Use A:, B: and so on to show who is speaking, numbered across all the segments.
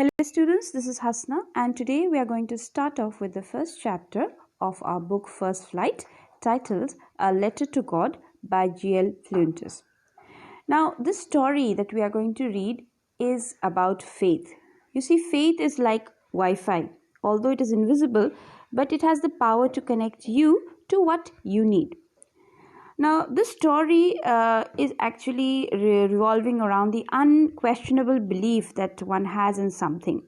A: Hello students, this is Hasna and today we are going to start off with the first chapter of our book First Flight titled A Letter to God by G.L. Fleuntes. Now this story that we are going to read is about faith. You see, faith is like Wi-Fi. Although it is invisible, but it has the power to connect you to what you need. Now, this story is actually revolving around the unquestionable belief that one has in something.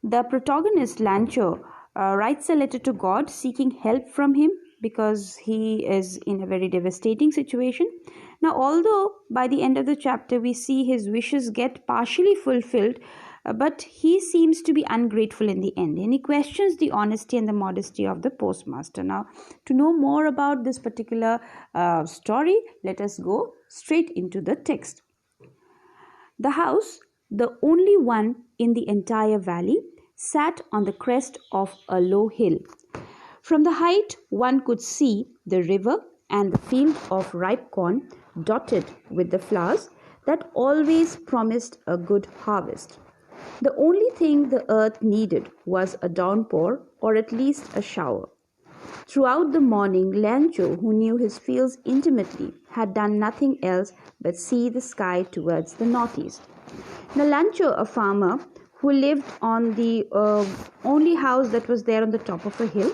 A: The protagonist, Lancho, writes a letter to God seeking help from him because he is in a very devastating situation. Now, although by the end of the chapter we see his wishes get partially fulfilled, but he seems to be ungrateful in the end, and he questions the honesty and the modesty of the postmaster. Now, to know more about this particular story, let us go straight into the text. The house, the only one in the entire valley, sat on the crest of a low hill. From the height, one could see the river and the field of ripe corn dotted with the flowers that always promised a good harvest. The only thing the earth needed was a downpour or at least a shower. Throughout the morning, Lancho, who knew his fields intimately, had done nothing else but see the sky towards the northeast. Now, Lancho, a farmer who lived on the only house that was there on the top of a hill.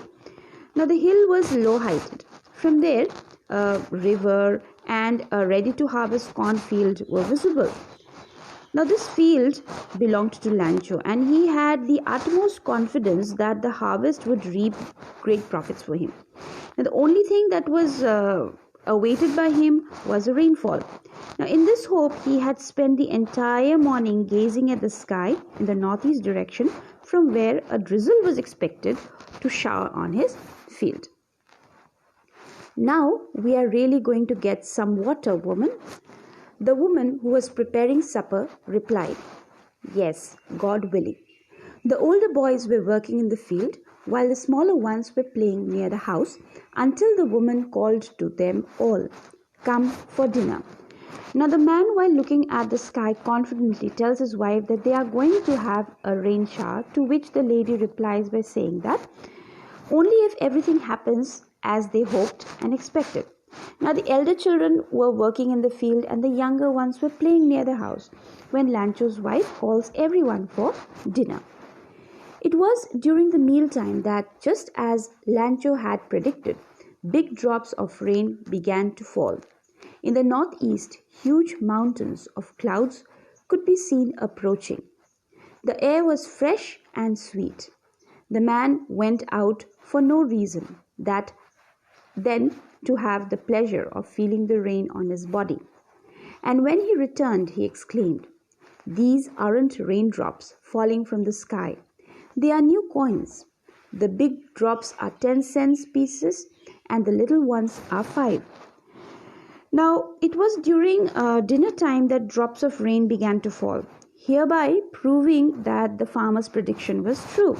A: Now, the hill was low-heighted. From there, a river and a ready-to-harvest cornfield were visible. Now, this field belonged to Lancho, and he had the utmost confidence that the harvest would reap great profits for him. Now, the only thing that was awaited by him was a rainfall. Now, in this hope, he had spent the entire morning gazing at the sky in the northeast direction from where a drizzle was expected to shower on his field. "Now we are really going to get some water, woman." The woman who was preparing supper replied, "Yes, God willing." The older boys were working in the field while the smaller ones were playing near the house until the woman called to them all, "Come for dinner." Now the man, while looking at the sky confidently, tells his wife that they are going to have a rain shower, to which the lady replies by saying that only if everything happens as they hoped and expected. Now the elder children were working in the field and the younger ones were playing near the house when Lancho's wife calls everyone for dinner. It was during the mealtime that, just as Lancho had predicted, big drops of rain began to fall. In the northeast, huge mountains of clouds could be seen approaching. The air was fresh and sweet. The man went out for no reason than to have the pleasure of feeling the rain on his body. And when he returned, he exclaimed, "These aren't raindrops falling from the sky. They are new coins. The big drops are 10-cent pieces and the little ones are 5." Now, it was during dinner time that drops of rain began to fall, hereby proving that the farmer's prediction was true.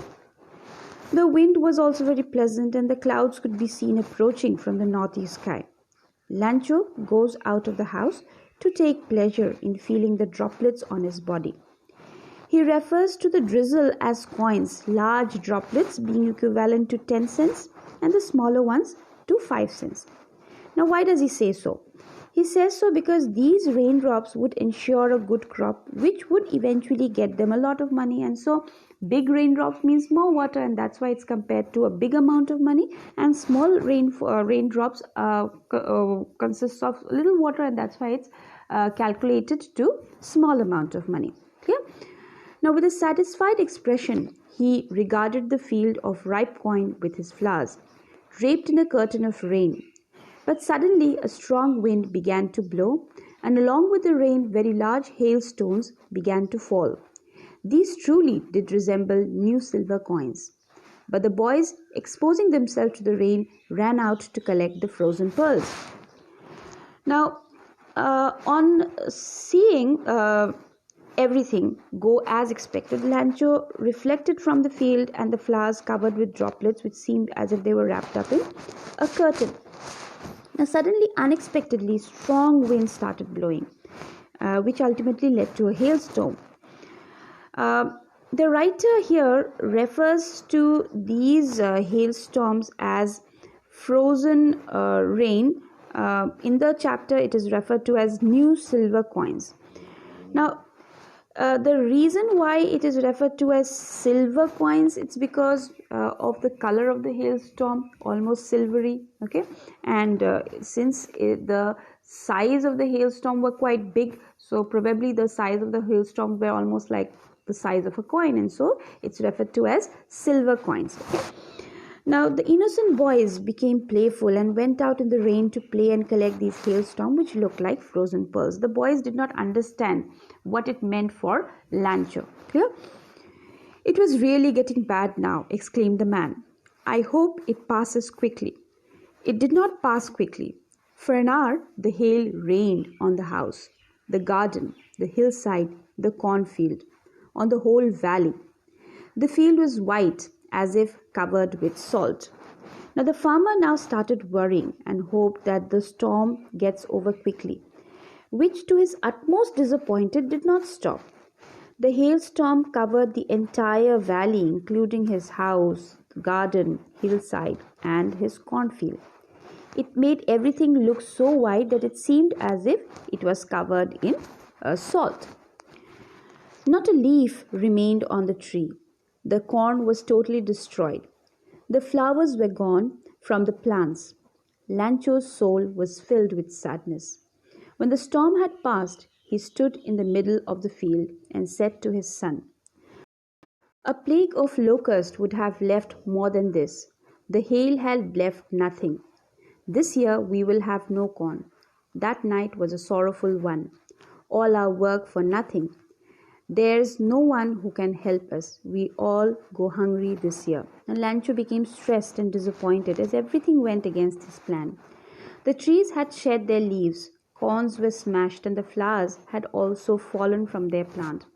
A: The wind was also very pleasant and the clouds could be seen approaching from the northeast sky. Lancho goes out of the house to take pleasure in feeling the droplets on his body. He refers to the drizzle as coins, large droplets being equivalent to 10 cents and the smaller ones to 5 cents. Now, why does he say so? He says so because these raindrops would ensure a good crop, which would eventually get them a lot of money. And so big raindrops means more water, and that's why it's compared to a big amount of money. And small raindrops consists of little water, and that's why it's calculated to small amount of money. Clear? Now, with a satisfied expression, he regarded the field of ripe corn with his flowers, draped in a curtain of rain. But suddenly a strong wind began to blow, and along with the rain, very large hailstones began to fall. These truly did resemble new silver coins. But the boys, exposing themselves to the rain, ran out to collect the frozen pearls. Now, on seeing everything go as expected, Lancho reflected from the field and the flowers covered with droplets which seemed as if they were wrapped up in a curtain. Now, suddenly, unexpectedly, strong winds started blowing, which ultimately led to a hailstorm. The writer here refers to these hailstorms as frozen rain. In the chapter, it is referred to as new silver coins. Now, the reason why it is referred to as silver coins, it's because of the color of the hailstorm, almost silvery. Okay, and since the size of the hailstorm were quite big, so probably the size of the hailstorm were almost like the size of a coin, and so it's referred to as silver coins. Okay? Now the innocent boys became playful and went out in the rain to play and collect these hailstones, which looked like frozen pearls. The boys did not understand what it meant for Lancho. Clear? "It was really getting bad now," exclaimed the man. "I hope it passes quickly." It did not pass quickly. For an hour the hail rained on the house, the garden, the hillside, the cornfield, on the whole valley. The field was white, as if covered with salt. Now the farmer now started worrying and hoped that the storm gets over quickly, which to his utmost disappointed did not stop. The hailstorm covered the entire valley, including his house, garden, hillside, and his cornfield. It made everything look so white that it seemed as if it was covered in salt. Not a leaf remained on the tree. The corn was totally destroyed. The flowers were gone from the plants. Lancho's soul was filled with sadness. When the storm had passed, he stood in the middle of the field and said to his son, "A plague of locusts would have left more than this. The hail had left nothing. This year we will have no corn." That night was a sorrowful one. All our work for nothing. There's no one who can help us. We all go hungry this year. And Lancho became stressed and disappointed as everything went against his plan. The trees had shed their leaves, corns were smashed, and the flowers had also fallen from their plant.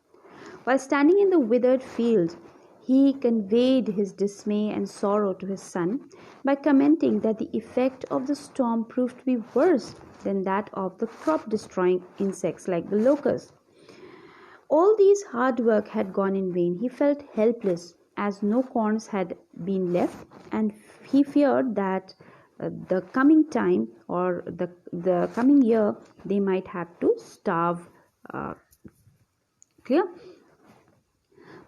A: While standing in the withered field, he conveyed his dismay and sorrow to his son by commenting that the effect of the storm proved to be worse than that of the crop-destroying insects like the locust. All this hard work had gone in vain. He felt helpless as no corns had been left, and he feared that the coming time or the coming year they might have to starve. Clear?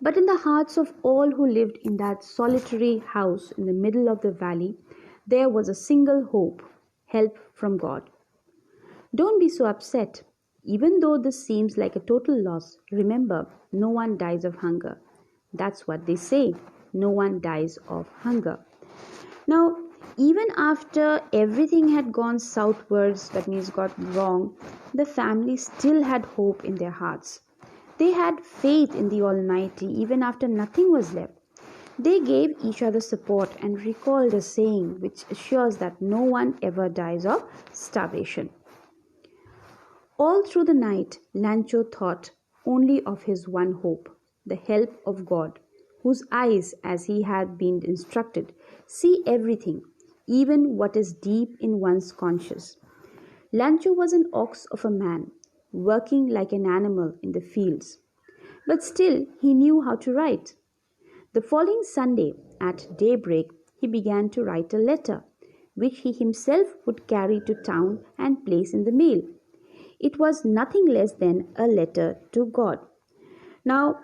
A: But in the hearts of all who lived in that solitary house in the middle of the valley, there was a single hope: help from God. Don't be so upset. Even though this seems like a total loss, remember, no one dies of hunger. That's what they say. No one dies of hunger. Now, even after everything had gone southwards, that means got wrong, the family still had hope in their hearts. They had faith in the Almighty even after nothing was left. They gave each other support and recalled a saying which assures that no one ever dies of starvation. All through the night, Lancho thought only of his one hope, the help of God, whose eyes, as he had been instructed, see everything, even what is deep in one's conscience. Lancho was an ox of a man, working like an animal in the fields. But still he knew how to write. The following Sunday, at daybreak, he began to write a letter, which he himself would carry to town and place in the mail. It was nothing less than a letter to God. Now,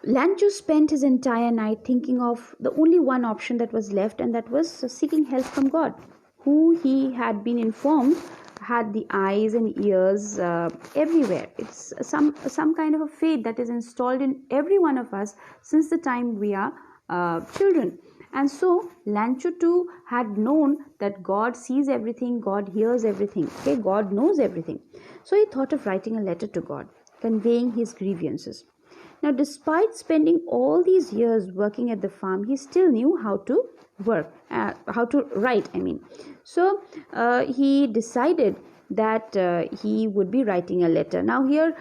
A: Lancho spent his entire night thinking of the only one option that was left, and that was seeking help from God, who he had been informed had the eyes and ears everywhere. It's some kind of a faith that is installed in every one of us since the time we are children. And so Lancho too had known that God sees everything, God hears everything, okay, God knows everything. So he thought of writing a letter to God, conveying his grievances. Now, despite spending all these years working at the farm, he still knew how to write. So he decided that he would be writing a letter. Now here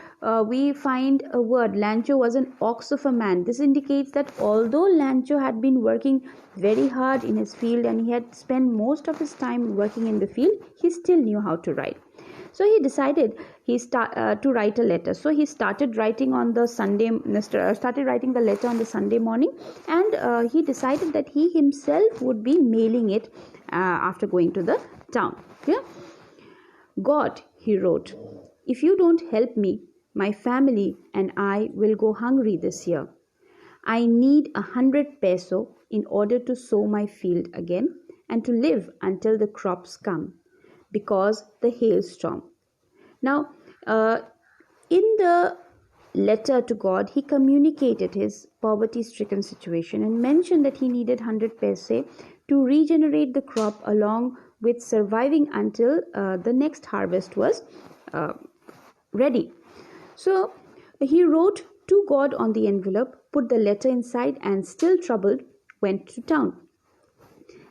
A: we find a word, Lancho was an ox of a man. This indicates that although Lancho had been working very hard in his field and he had spent most of his time working in the field, he still knew how to write. So he decided to write a letter. So he started writing on the started writing the letter on the Sunday morning, and he decided that he himself would be mailing it after going to the town. Yeah? God, he wrote, if you don't help me, my family and I will go hungry this year. I need 100 peso in order to sow my field again and to live until the crops come, because the hailstorm. Now, in the letter to God, he communicated his poverty-stricken situation and mentioned that he needed 100 paise to regenerate the crop along with surviving until the next harvest was ready. So he wrote to God on the envelope, put the letter inside, and still troubled, went to town.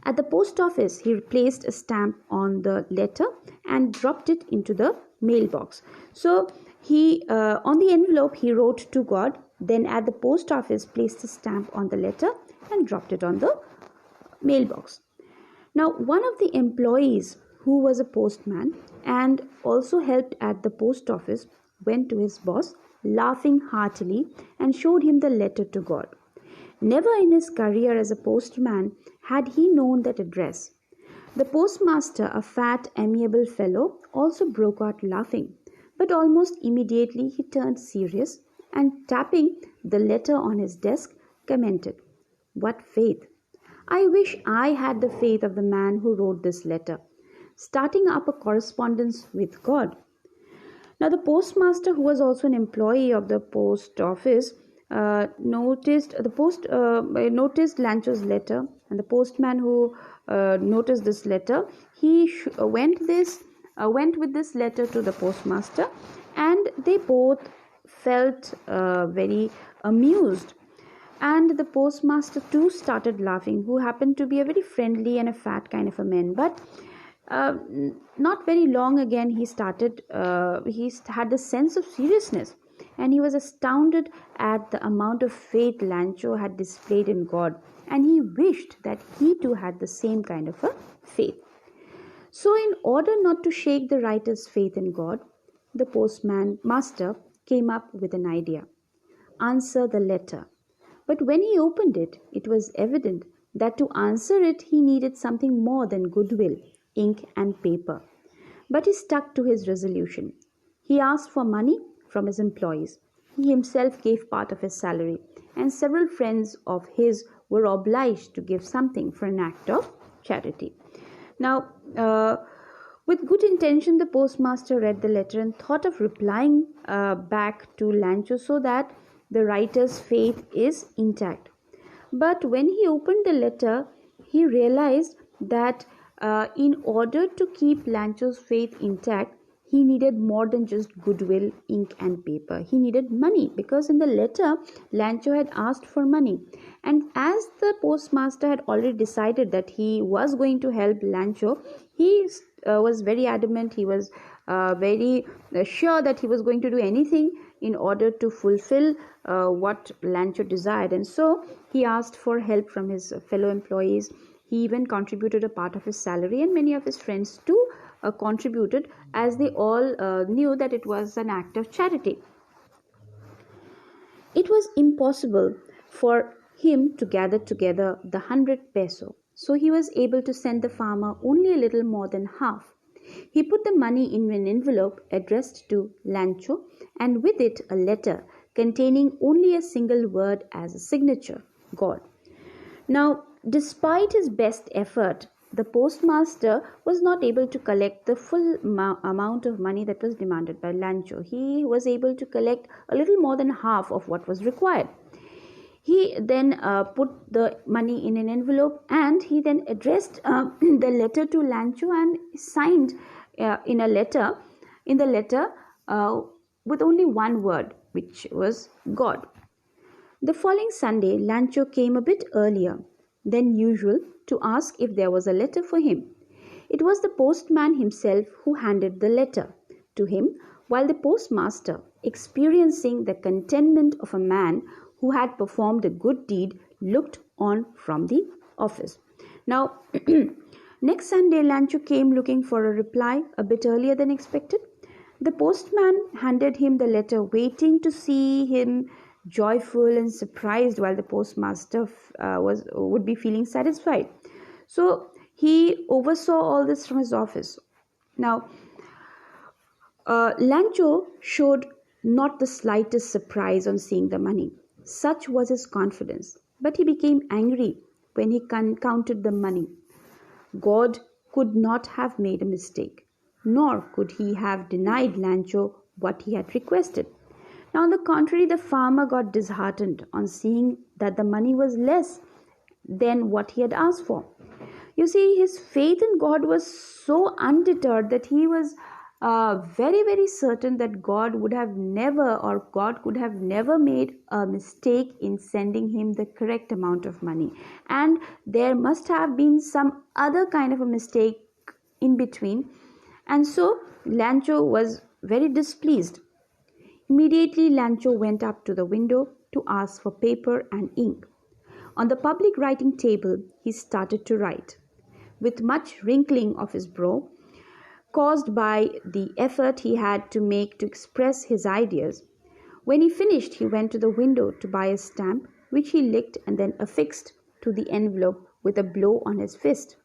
A: At the post office, he placed a stamp on the letter and dropped it into the mailbox. So he on the envelope he wrote to God, then at the post office placed a stamp on the letter and dropped it on the mailbox. Now, one of the employees who was a postman and also helped at the post office went to his boss laughing heartily and showed him the letter to God. Never in his career as a postman had he known that address. The postmaster, a fat, amiable fellow, also broke out laughing, but almost immediately he turned serious and, tapping the letter on his desk, commented, "What faith! I wish I had the faith of the man who wrote this letter, starting up a correspondence with God." Now, the postmaster, who was also an employee of the post office, noticed Lancho's letter, and the postman who noticed this letter, he went with this letter to the postmaster, and they both felt very amused. And the postmaster too started laughing, who happened to be a very friendly and a fat kind of a man. But not very long again, he had the sense of seriousness, and he was astounded at the amount of faith Lancho had displayed in God, and he wished that he too had the same kind of a faith. So, in order not to shake the writer's faith in God, the postmaster came up with an idea: answer the letter. But when he opened it, it was evident that to answer it he needed something more than goodwill, ink and paper. But he stuck to his resolution. He asked for money from his employees. He himself gave part of his salary, and several friends of his were obliged to give something for an act of charity. Now, with good intention, the postmaster read the letter and thought of replying back to Lancho so that the writer's faith is intact. But when he opened the letter, he realized that in order to keep Lancho's faith intact, he needed more than just goodwill, ink and paper. He needed money, because in the letter, Lancho had asked for money. And as the postmaster had already decided that he was going to help Lancho, he was very adamant. He was very sure that he was going to do anything in order to fulfill what Lancho desired. And so he asked for help from his fellow employees. He even contributed a part of his salary, and many of his friends too contributed, as they all knew that it was an act of charity. It was impossible for him to gather together the 100 peso, so he was able to send the farmer only a little more than half. He put the money in an envelope addressed to Lancho, and with it a letter containing only a single word as a signature: God. Now, despite his best effort, the postmaster was not able to collect the full amount of money that was demanded by Lancho. He was able to collect a little more than half of what was required. He then put the money in an envelope, and he then addressed the letter to Lancho and signed in the letter with only one word, which was God. The following Sunday, Lancho came a bit earlier than usual to ask if there was a letter for him. It was the postman himself who handed the letter to him, while the postmaster, experiencing the contentment of a man who had performed a good deed, looked on from the office. Now, next Sunday, Lancho came looking for a reply a bit earlier than expected. The postman handed him the letter, waiting to see him joyful and surprised, while the postmaster would be feeling satisfied. So he oversaw all this from his office. Now, Lancho showed not the slightest surprise on seeing the money. Such was his confidence. But he became angry when he counted the money. God could not have made a mistake, nor could he have denied Lancho what he had requested. Now, on the contrary, the farmer got disheartened on seeing that the money was less than what he had asked for. You see, his faith in God was so undeterred that he was very, very certain that God would have never, or God could have never made a mistake in sending him the correct amount of money. And there must have been some other kind of a mistake in between. And so Lancho was very displeased. Immediately, Lancho went up to the window to ask for paper and ink. On the public writing table, he started to write. With much wrinkling of his brow, caused by the effort he had to make to express his ideas. When he finished, he went to the window to buy a stamp, which he licked and then affixed to the envelope with a blow on his fist.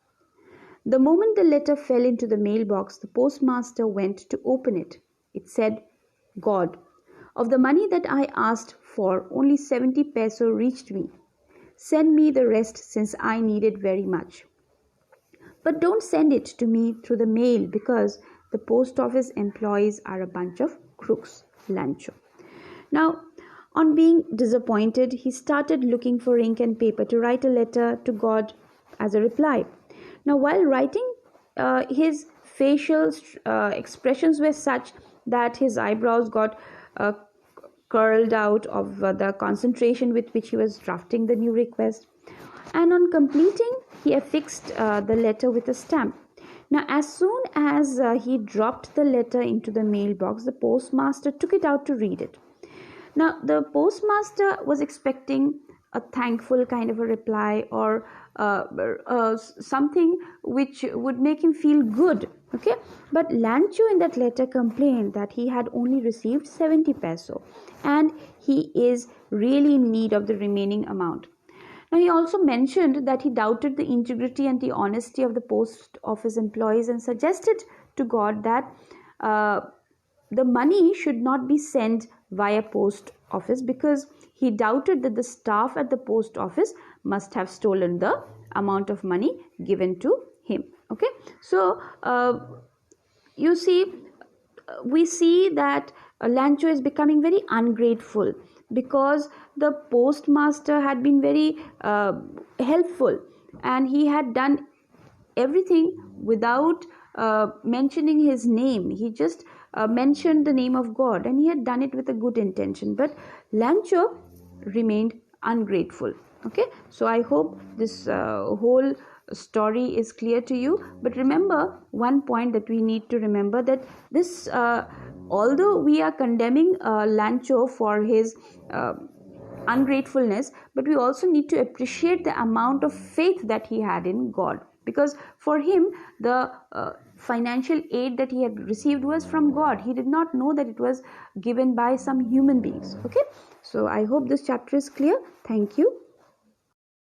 A: The moment the letter fell into the mailbox, the postmaster went to open it. It said, "God, of the money that I asked for, only 70 peso reached me. Send me the rest, since I need it very much. But don't send it to me through the mail, because the post office employees are a bunch of crooks." Lancho. Now, on being disappointed, he started looking for ink and paper to write a letter to God as a reply. Now, while writing, his facial expressions were such that his eyebrows got curled out of the concentration with which he was drafting the new request. And on completing, he affixed the letter with a stamp. Now, as soon as he dropped the letter into the mailbox, the postmaster took it out to read it. Now, the postmaster was expecting a thankful kind of a reply, or something which would make him feel good. Okay, but Lancho in that letter complained that he had only received 70 peso and he is really in need of the remaining amount. Now, he also mentioned that he doubted the integrity and the honesty of the post office employees and suggested to God that the money should not be sent via post office, because he doubted that the staff at the post office must have stolen the amount of money given to him. Okay, so you see, we see that Lancho is becoming very ungrateful, because the postmaster had been very helpful, and he had done everything without mentioning his name. He just mentioned the name of God, and he had done it with a good intention, but Lancho remained ungrateful. Okay, so I hope this whole story is clear to you. But remember one point that we need to remember, that this although we are condemning Lancho for his ungratefulness, but we also need to appreciate the amount of faith that he had in God, because for him the financial aid that he had received was from God. He did not know that it was given by some human beings. Okay, so I hope this chapter is clear. Thank you.